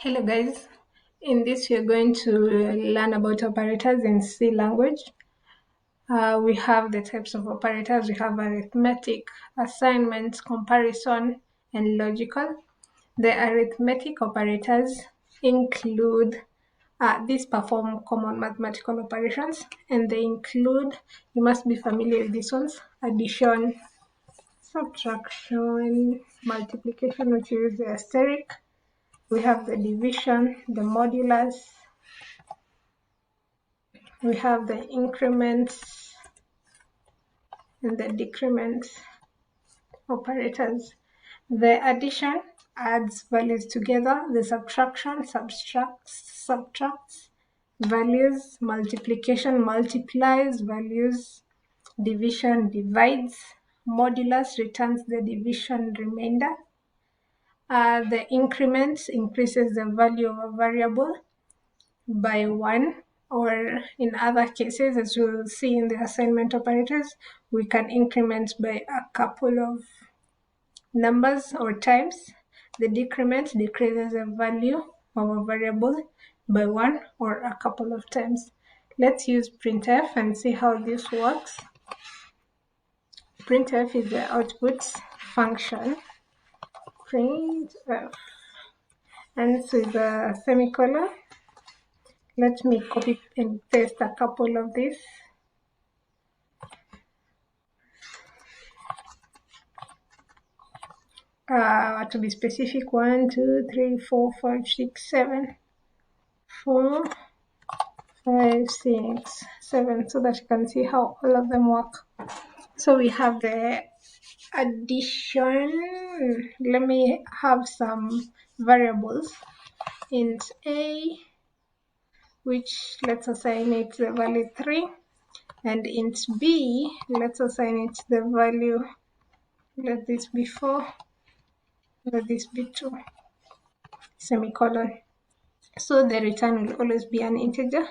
Hello guys, in this we are going to learn about operators in C language. We have the types of operators. We have arithmetic, assignment, comparison, and logical. The arithmetic operators include these perform common mathematical operations, and they include, you must be familiar with these ones: addition, subtraction, multiplication, which is the asterisk. We have the division, the modulus, we have the increments and the decrement operators. The addition adds values together, the subtraction subtracts values, multiplication multiplies values, division divides, modulus returns the division remainder. The increment increases the value of a variable by 1, or in other cases, as we'll see in the assignment operators, we can increment by a couple of numbers or times. The decrement decreases the value of a variable by 1 or a couple of times. Let's use printf and see how this works. Printf is the output function. Printf ends with a semicolon. Let me copy and paste a couple of these. To be specific, 1, 2, 3, 4, 5, 6, 7, 4, 5, 6, 7, so that you can see how all of them work. So we have the addition. Let me have some variables. Int a, which let's assign it the value 3, and int b, let's assign it the value, let this be 4, let this be 2, semicolon. So the return will always be an integer.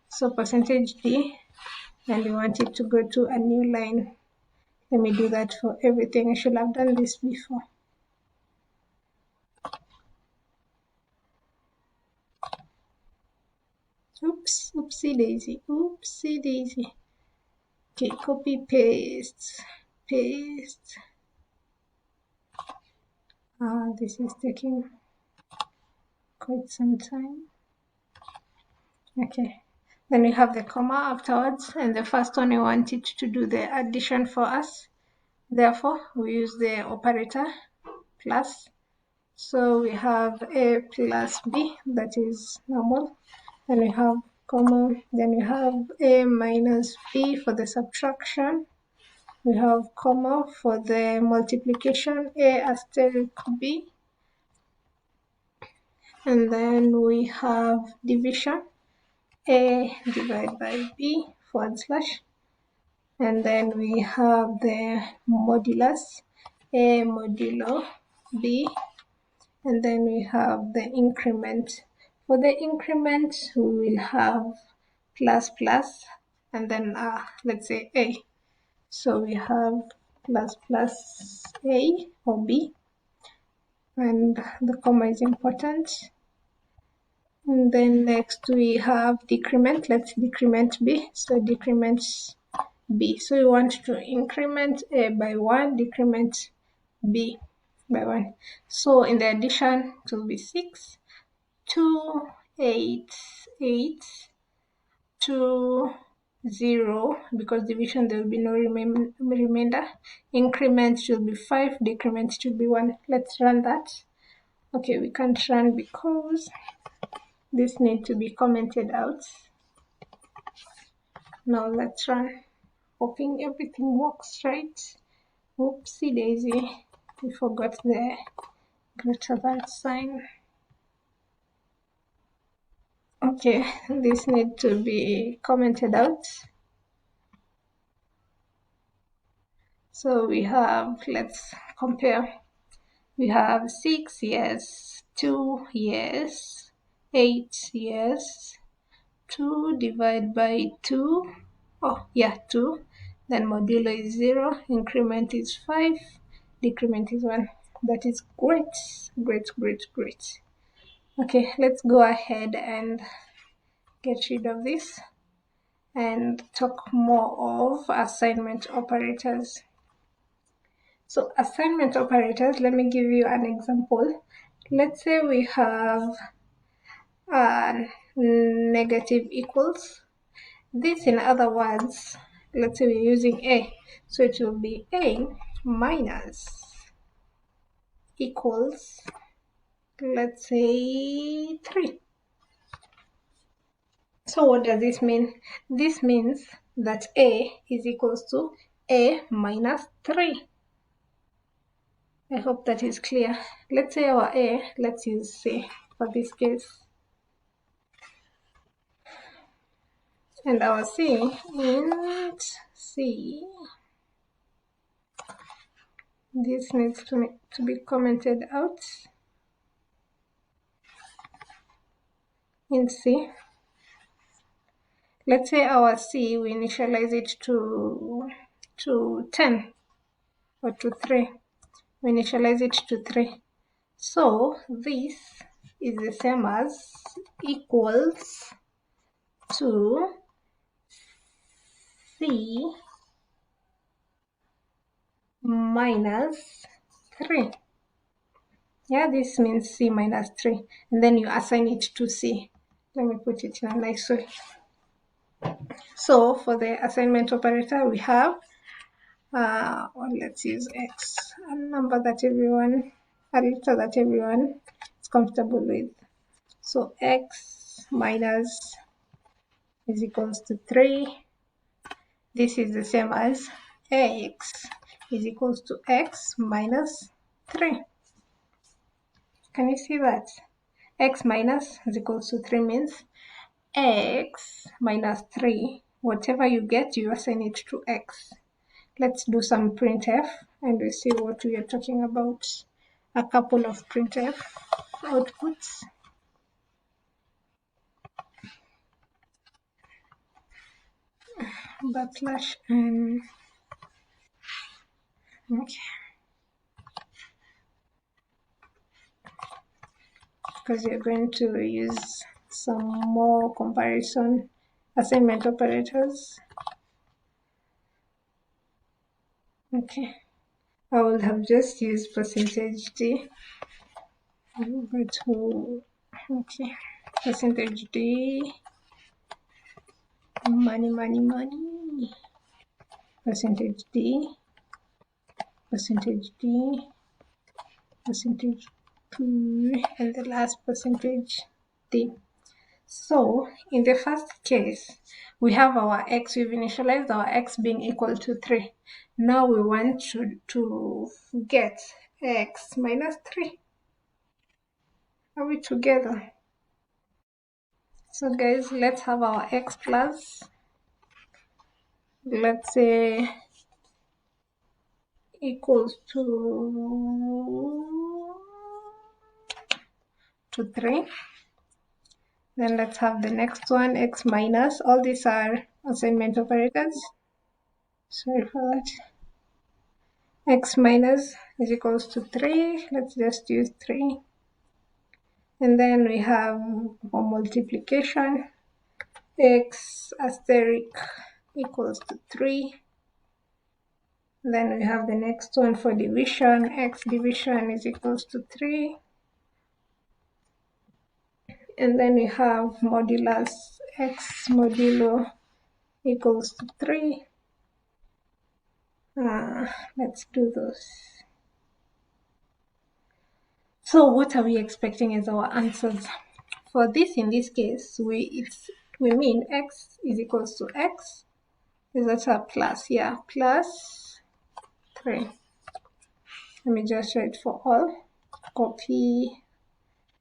So %d, and we want it to go to a new line. Let me do that for everything. I should have done this before. Oops, oopsie daisy, oopsie daisy. Okay, copy, paste. This is taking quite some time. Okay, then we have the comma afterwards, and the first one we want it to do the addition for us. Therefore, we use the operator plus. So we have a plus b, that is normal. Then we have comma, then we have a minus b for the subtraction. We have comma for the multiplication, a asterisk b. And then we have division, a divided by b forward slash. And then we have the modulus, a modulo b. And then we have the increment. For the increment, we will have plus plus, and then let's say a. So we have plus plus a or b, and the comma is important. And then next we have decrement. Let's decrement b. So decrement b. So we want to increment a by 1, decrement b by 1. So in the addition, it will be 6, 2, 8, 8, 2, 0, because division there will be no remainder. Increment should be 5, decrement should be 1. Let's run that. Okay, we can't run because this needs to be commented out. Now let's run, hoping everything works right. Oopsie daisy, we forgot the greater than sign. Okay, this needs to be commented out. So we have, let's compare. We have 6, yes, 2, yes, 8, yes, 2 divided by 2, 2, then modulo is 0, increment is 5, decrement is 1. That is great. Okay, let's go ahead and get rid of this and talk more of assignment operators. So assignment operators, let me give you an example. Let's say we have negative equals. This, in other words, let's say we're using a, so it will be a minus equals, let's say 3. So what does this mean? This means that a is equals to a minus 3. I hope that is clear. Let's say our a, let's use C for this case. And our C int C. This needs to be commented out. Int C. Let's say our C, we initialize it to 10 or to 3. We initialize it to 3. So this is the same as equals to C minus 3. Yeah, this means C minus 3. And then you assign it to C. Let me put it in a nice way. So for the assignment operator, we have, let's use X, a letter that everyone is comfortable with. So X minus is equals to 3. This is the same as X is equals to X minus 3. Can you see that? X minus is equals to 3 means X minus 3, whatever you get, you assign it to X. Let's do some printf and we see what we are talking about. A couple of printf outputs. Backslash and okay. Because you're going to use some more comparison assignment operators. Okay, I would have just used %d, but okay, %d, money, %d, %d, %p, and the last %d. So in the first case, we have our x, we've initialized our x being equal to 3. Now we want to get x minus 3. Are we together? So guys, let's have our x plus, let's say, equals to 3. Then let's have the next one, x minus. All these are assignment operators. Sorry for that. X minus is equals to 3. Let's just use 3. And then we have for multiplication, x asterisk equals to 3. Then we have the next one for division, x division is equals to 3. And then we have modulus, x modulo equals to 3. Let's do those. So what are we expecting as our answers? For this, in this case, we mean x is equals to x. Is that a plus? Yeah, plus 3. Let me just write for all. Copy,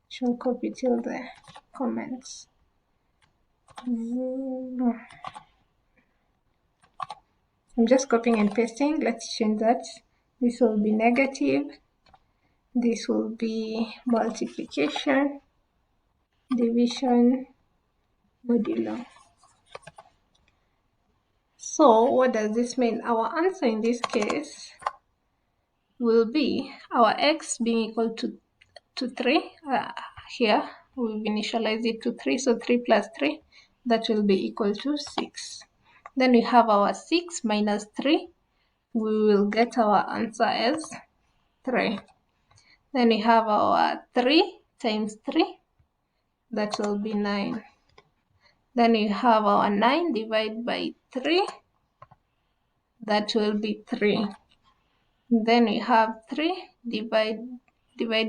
shall copy till the comments. I'm just copying and pasting. Let's change that. This will be negative. This will be multiplication, division, modulo. So what does this mean? Our answer in this case will be our x being equal to 3 here. we've initialized it to 3, so 3 plus 3, that will be equal to 6. Then we have our 6 minus 3, we will get our answer as 3. Then we have our 3 times 3, that will be 9. Then we have our 9 divided by 3, that will be 3. Then we have 3 divide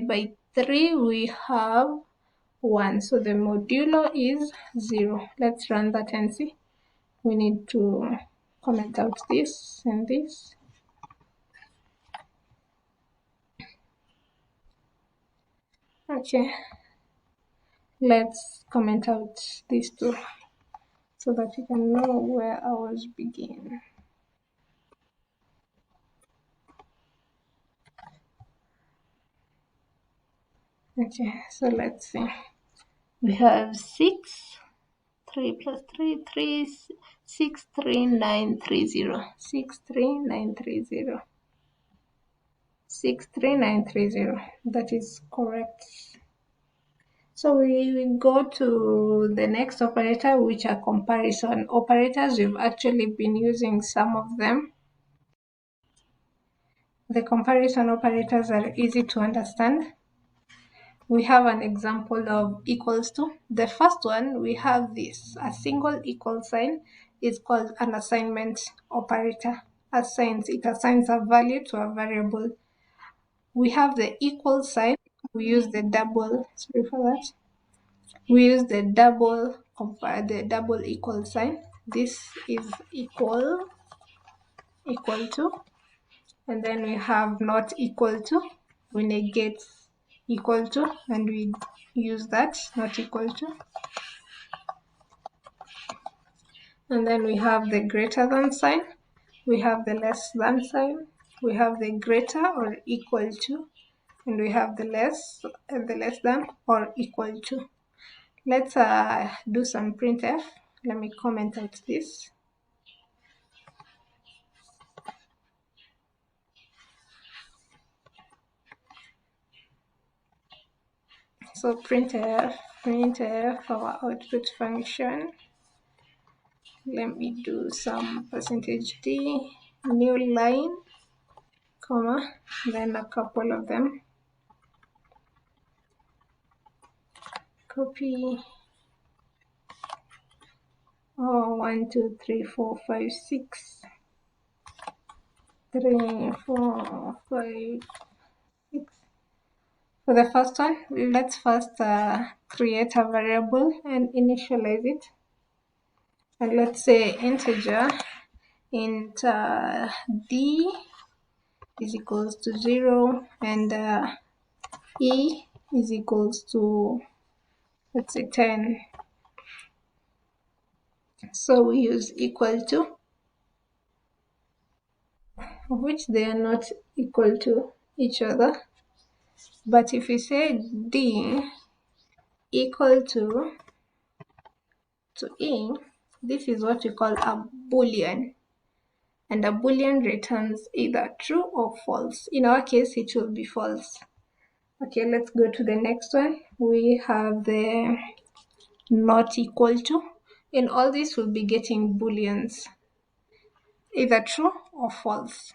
by 3, we have 1. So the modulo is 0. Let's run that and see. We need to comment out this and this. Okay, let's comment out these two so that you can know where ours begin. Okay, so let's see. We have 6, 3 plus 3, 3, 6, 3, 9, 3, 0. 6, 3, 9, 3, 0. 6, 3, 9, 3, 0. That is correct. So we go to the next operator, which are comparison operators. We've actually been using some of them. The comparison operators are easy to understand. We have an example of equals to. The first one, we have this. A single equal sign is called an assignment operator. It assigns a value to a variable. We have the equal sign. We use the double, sorry for that. We use the double equal sign. This is equal to, and then we have not equal to. We negate equal to and we use that, not equal to. And then we have the greater than sign, we have the less than sign, we have the greater or equal to, and we have the less than or equal to. Let's do some printf. Let me comment out this. So printf our output function. Let me do some %d, new line, comma, then a couple of them. Copy. 1, 2, 3, 4, 5, 6. 3, 4, 5, 6. For the first one, let's first create a variable and initialize it. And let's say integer int d is equals to 0 and e is equals to, let's say, 10. So we use equal to, of which they are not equal to each other. But if we say d equal to e, this is what we call a boolean. And a boolean returns either true or false. In our case, it will be false. Okay, let's go to the next one. We have the not equal to. In all this, we'll be getting booleans, either true or false.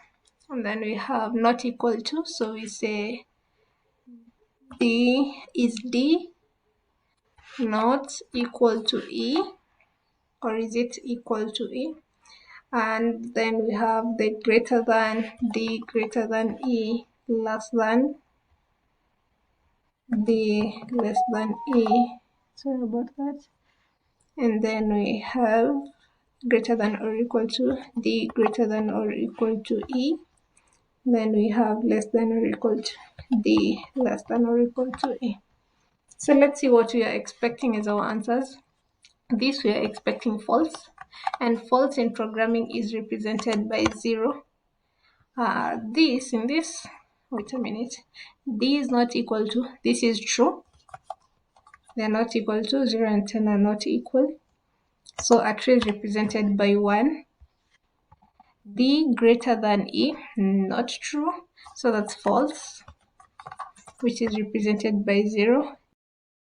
And then we have not equal to, so we say d is d not equal to e, or is it equal to e? And then we have the greater than, d greater than e, less than, d less than e. Sorry about that. And then we have greater than or equal to, d greater than or equal to e. Then we have less than or equal to, d less than or equal to e. So let's see what we are expecting as our answers. This we are expecting false, and false in programming is represented by 0. Wait a minute, d is not equal to, this is true. They are not equal to, 0 and 10 are not equal. So a tree is represented by 1. D greater than E, not true. So that's false, which is represented by 0.